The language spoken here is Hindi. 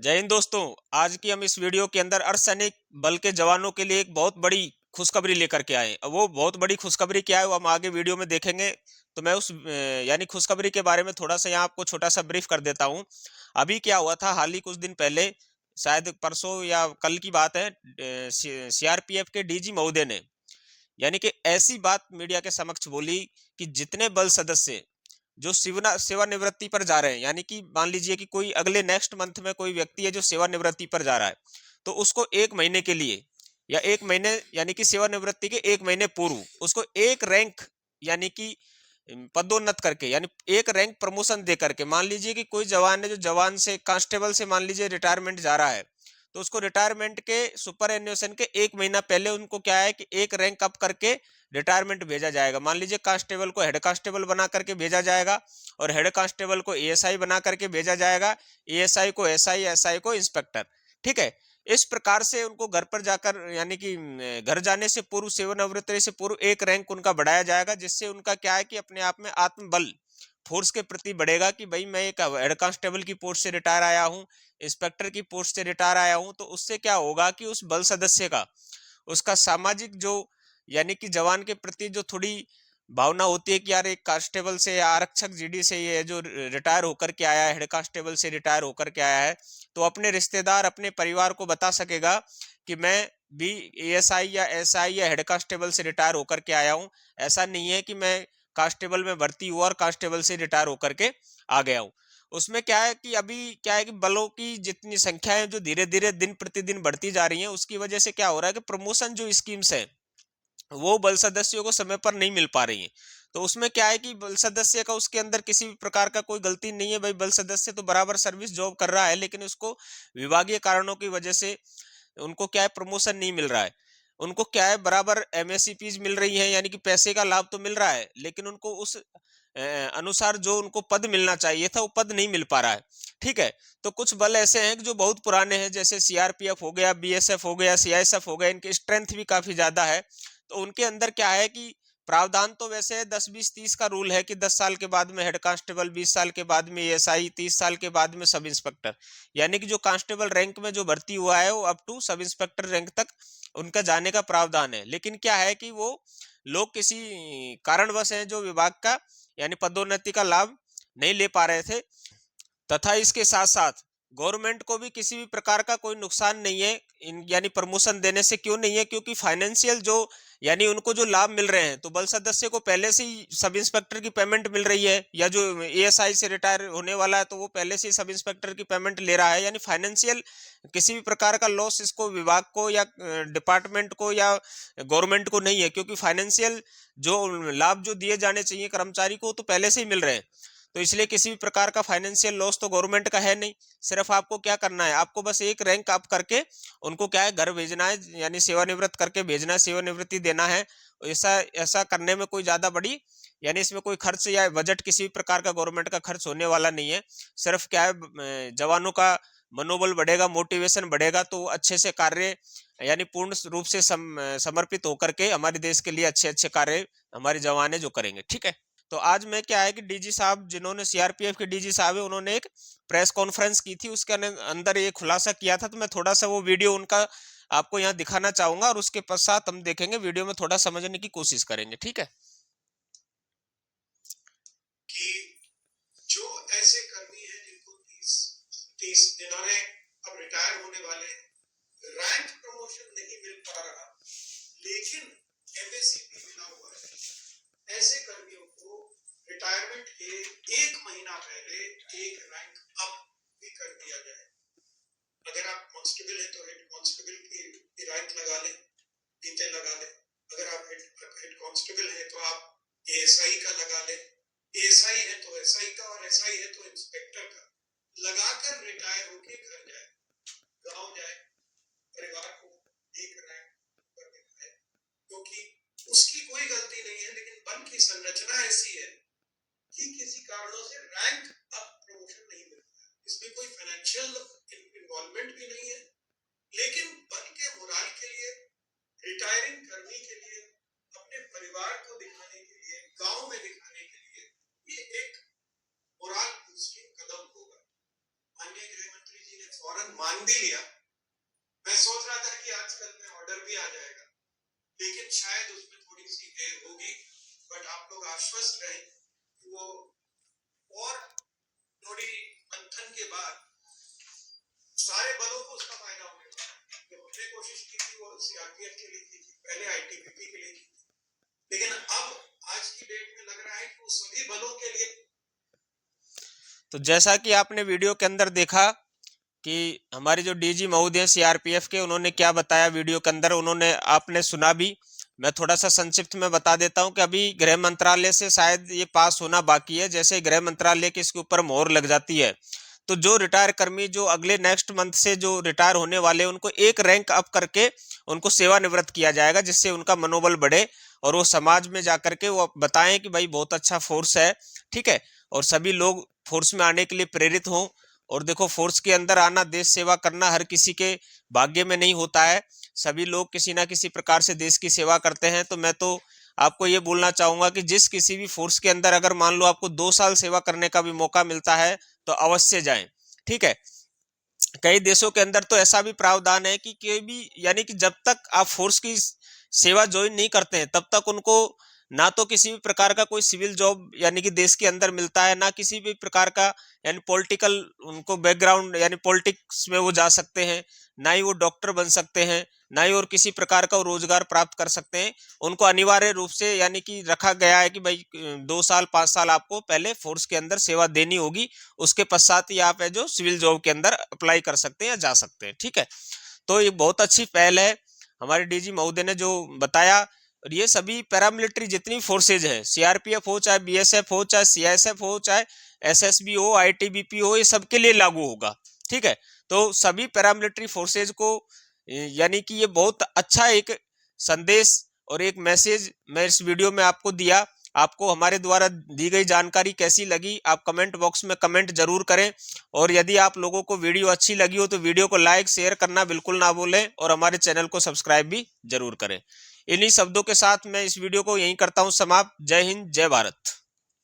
जय हिंद दोस्तों। आज की हम इस वीडियो के अंदर अर्धसैनिक बल के जवानों के लिए एक बहुत बड़ी खुशखबरी लेकर के आए। अब वो बहुत बड़ी खुशखबरी क्या है वो हम आगे वीडियो में देखेंगे। तो मैं उस यानी खुशखबरी के बारे में थोड़ा सा यहाँ आपको छोटा सा ब्रीफ कर देता हूँ। अभी क्या हुआ था, हाल ही कुछ दिन पहले, शायद परसों या कल की बात है, सीआरपीएफ के डीजी महोदय ने यानी कि ऐसी बात मीडिया के समक्ष बोली कि जितने बल सदस्य जो सेवानिवृत्ति पर जा रहे हैं, यानी कि मान लीजिए कि कोई अगले नेक्स्ट मंथ में कोई व्यक्ति है जो सेवानिवृत्ति पर जा रहा है, तो उसको 1 महीने के लिए या 1 महीने यानी कि सेवानिवृत्ति के 1 महीने पूर्व उसको एक रैंक यानी कि पदोन्नत करके, यानी एक रैंक प्रमोशन दे करके, मान लीजिए कि कोई जवान है जो जवान से कांस्टेबल से मान लीजिए रिटायरमेंट जा रहा है, तो उसको रिटायरमेंट के सुपर एन्युएशन के 1 महीना पहले उनको क्या है कि एक रैंक अप करके रिटायरमेंट भेजा जाएगा। मान लीजिए कांस्टेबल को हेड कांस्टेबल बना करके भेजा जाएगा और हेड कांस्टेबल को एएसआई बना करके भेजा जाएगा, एएसआई को एसआई, एसआई को इंस्पेक्टर। ठीक है। इस प्रकार से उनको घर पर जाकर यानी कि घर जाने से पूर्व, सेवानिवृत्ति से पूर्व एक रैंक उनका बढ़ाया जाएगा, जिससे उनका क्या है कि अपने आप में आत्मबल फोर्स के प्रति बढ़ेगा कि भाई मैं एक हेड कांस्टेबल की पोस्ट से रिटायर आया हूँ, इंस्पेक्टर की पोस्ट से रिटायर आया हूँ। तो उससे क्या होगा कि उस बल सदस्य का, उसका सामाजिक जो यानी कि जवान के प्रति जो थोड़ी भावना होती है कि यार एक कांस्टेबल से या आरक्षक जीडी से ये जो रिटायर होकर के आया है, हेड कांस्टेबल से रिटायर होकर के आया है, तो अपने रिश्तेदार, अपने परिवार को बता सकेगा कि मैं भी एएसआई या एसआई या हेड कांस्टेबल से रिटायर होकर के आया हूँ। ऐसा नहीं है कि मैं कांस्टेबल में भर्ती हुआ और कांस्टेबल से रिटायर होकर के आ गया हूँ। उसमें क्या है कि अभी क्या है कि बलों की जितनी संख्या है जो धीरे धीरे दिन प्रतिदिन बढ़ती जा रही है, उसकी वजह से क्या हो रहा है कि प्रमोशन जो स्कीम्स है वो बल सदस्यों को समय पर नहीं मिल पा रही है। तो उसमें क्या है कि बल सदस्य का, उसके अंदर किसी भी प्रकार का कोई गलती नहीं है, भाई बल सदस्य तो बराबर सर्विस जॉब कर रहा है, लेकिन उसको विभागीय कारणों की वजह से उनको क्या है प्रमोशन नहीं मिल रहा है। उनको क्या है बराबर एमएससीपीज मिल रही है, यानी कि पैसे का लाभ तो मिल रहा है, लेकिन उनको उस अनुसार जो उनको पद मिलना चाहिए था वो पद नहीं मिल पा रहा है। ठीक है। तो कुछ बल ऐसे हैं जो बहुत पुराने हैं, जैसे सीआरपीएफ हो गया, बीएसएफ हो गया, सीआईएसएफ हो गया, इनकी स्ट्रेंथ भी काफी ज्यादा है। तो उनके अंदर क्या है कि प्रावधान तो वैसे 10-20-30 का रूल है कि 10 साल के बाद में हेड कांस्टेबल, 20 साल के बाद में एएसआई, 30 साल के बाद में सब इंस्पेक्टर, यानी कि जो कांस्टेबल रैंक में जो भर्ती हुआ है वो up to sub inspector rank तक उनका जाने का प्रावधान है। लेकिन क्या है कि वो लोग किसी कारणवश हैं जो विभाग का यानी पदोन्नति का लाभ नहीं ले पा रहे थे। तथा इसके साथ साथ गवर्नमेंट को भी किसी भी प्रकार का कोई नुकसान नहीं है इन यानी प्रमोशन देने से। क्यों नहीं है? क्योंकि फाइनेंशियल जो यानी उनको जो लाभ मिल रहे हैं, तो बल सदस्य को पहले से ही सब इंस्पेक्टर की पेमेंट मिल रही है, या जो एएसआई से रिटायर होने वाला है तो वो पहले से ही सब इंस्पेक्टर की पेमेंट ले रहा है। यानी फाइनेंशियल किसी भी प्रकार का लॉस इसको, विभाग को या डिपार्टमेंट को या गवर्नमेंट को नहीं है, क्योंकि फाइनेंशियल जो लाभ जो दिए जाने चाहिए कर्मचारी को तो पहले से ही मिल रहे हैं। तो इसलिए किसी भी प्रकार का फाइनेंशियल लॉस तो गवर्नमेंट का है नहीं। सिर्फ आपको क्या करना है, आपको बस एक रैंक अप करके उनको क्या है घर भेजना है, यानी सेवानिवृत्त करके भेजना है, सेवानिवृत्ति देना है। ऐसा ऐसा करने में कोई ज्यादा बड़ी यानी इसमें कोई खर्च या बजट किसी भी प्रकार का गवर्नमेंट का खर्च होने वाला नहीं है। सिर्फ क्या है जवानों का मनोबल बढ़ेगा, मोटिवेशन बढ़ेगा, तो अच्छे से कार्य यानी पूर्ण रूप से समर्पित होकर के हमारे देश के लिए अच्छे अच्छे कार्य हमारे जवान है जो करेंगे। ठीक है। तो आज मैं क्या है कि डीजी साहब, जिन्होंने सीआरपीएफ के डीजी साहब है, उन्होंने एक प्रेस कॉन्फ्रेंस की थी, उसके अंदर ये खुलासा किया था। तो मैं थोड़ा सा वो वीडियो उनका आपको यहाँ दिखाना चाहूंगा और उसके पश्चात हम देखेंगे, वीडियो में थोड़ा समझने की कोशिश करेंगे। ठीक है। कि जो ऐसे कर्मी हैं जिनको 30 जिन्होंने अब रिटायर होने वाले हैं, रैंक प्रमोशन नहीं मिल पा रहा, लेकिन एमएससीपी मिला हुआ है, ऐसे कर्मियों को रिटायरमेंट के 1 महीना पहले एक रैंक अप भी कर दिया जाए। अगर आप कांस्टेबल हैं तो हेड कांस्टेबल की रैंक लगा लें, फीते लगा लें। अगर आप हेड कांस्टेबल हैं तो आप एएसआई का लगा लें, एएसआई है तो एसआई का, और एसआई है तो इंस्पेक्टर का लगाकर रिटायर होके घर जाए, गांव जाए, परिवार को एक रैंक पर दिखाए, क्योंकि उसकी कोई गलती नहीं है, लेकिन बल की संरचना ऐसी है कि किसी कारणों से रैंक अप प्रमोशन नहीं मिलता है। इसमें कोई फाइनेंशियल इन्वॉल्वमेंट भी नहीं है, लेकिन बल के मोराल के लिए, रिटायरिंग कर्मी के लिए, अपने परिवार को दिखाने के लिए, गांव में दिखाने के लिए ये एक मोराल बूस्टिंग कदम होगा। माननीय गृह मंत्री जी ने फौरन मान भी लिया। मैं सोच रहा था कि आजकल में ऑर्डर भी आ जाएगा, लेकिन शायद उसमें थोड़ी सी देर होगी। बट आप लोग आश्वस्त रहें कि वो और थोड़ी मंथन के बाद सारे बलों को उसका फायदा होने वाला है। जो हमने कोशिश की थी वो सीआरपीएफ के लिए की थी, पहले आईटीबीपी के लिए की थी, लेकिन अब आज की डेट में लग रहा है कि वो सभी बलों के लिए। तो जैसा कि आपने वीडियो के अंदर देखा कि हमारे जो डीजी महोदय सीआरपीएफ के, उन्होंने क्या बताया वीडियो के अंदर, उन्होंने आपने सुना भी। मैं थोड़ा सा संक्षिप्त में बता देता हूं कि अभी गृह मंत्रालय से शायद ये पास होना बाकी है। जैसे गृह मंत्रालय की इसके ऊपर मोहर लग जाती है तो जो रिटायर कर्मी जो अगले नेक्स्ट मंथ से जो रिटायर होने वाले उनको एक रैंक अप करके उनको सेवानिवृत्त किया जाएगा, जिससे उनका मनोबल बढ़े और वो समाज में जाकर के वो बताएं कि भाई बहुत अच्छा फोर्स है, ठीक है, और सभी लोग फोर्स में आने के लिए प्रेरित हों। और देखो, फोर्स के अंदर आना, देश सेवा करना हर किसी के भाग्य में नहीं होता है। सभी लोग किसी ना किसी प्रकार से देश की सेवा करते हैं। तो मैं तो आपको ये बोलना चाहूंगा कि जिस किसी भी फोर्स के अंदर अगर मान लो आपको 2 साल सेवा करने का भी मौका मिलता है तो अवश्य जाएं, ठीक है। कई देशों के अंदर तो ऐसा भी प्रावधान है कि कोई भी, यानी कि जब तक आप फोर्स की सेवा ज्वाइन नहीं करते हैं तब तक उनको ना तो किसी भी प्रकार का कोई सिविल जॉब यानी कि देश के अंदर मिलता है, ना किसी भी प्रकार का यानी पॉलिटिकल उनको बैकग्राउंड यानी पॉलिटिक्स में वो जा सकते हैं, ना ही वो डॉक्टर बन सकते हैं, ना ही और किसी प्रकार का रोजगार प्राप्त कर सकते हैं। उनको अनिवार्य रूप से यानी कि रखा गया है कि भाई 2 साल 5 साल आपको पहले फोर्स के अंदर सेवा देनी होगी, उसके पश्चात ही आप है जो सिविल जॉब के अंदर अप्लाई कर सकते हैं या जा सकते हैं, ठीक है। तो ये बहुत अच्छी पहल है हमारे डीजी महोदय ने जो बताया। और ये सभी पैरामिलिट्री जितनी फोर्सेज है, सीआरपीएफ हो, चाहे बीएसएफ हो, चाहे सीआईएसएफ हो, चाहे एसएसबी हो, आईटीबीपी हो, ये सबके लिए लागू होगा, ठीक है। तो सभी पैरामिलिट्री फोर्सेज को यानी कि ये बहुत अच्छा एक संदेश और एक मैसेज मैं इस वीडियो में आपको दिया। आपको हमारे द्वारा दी गई जानकारी कैसी लगी, आप कमेंट बॉक्स में कमेंट जरूर करें। और यदि आप लोगों को वीडियो अच्छी लगी हो तो वीडियो को लाइक शेयर करना बिल्कुल ना भूलें और हमारे चैनल को सब्सक्राइब भी जरूर करें। इन्हीं शब्दों के साथ मैं इस वीडियो को यहीं करता हूं समाप्त। जय हिंद, जय भारत।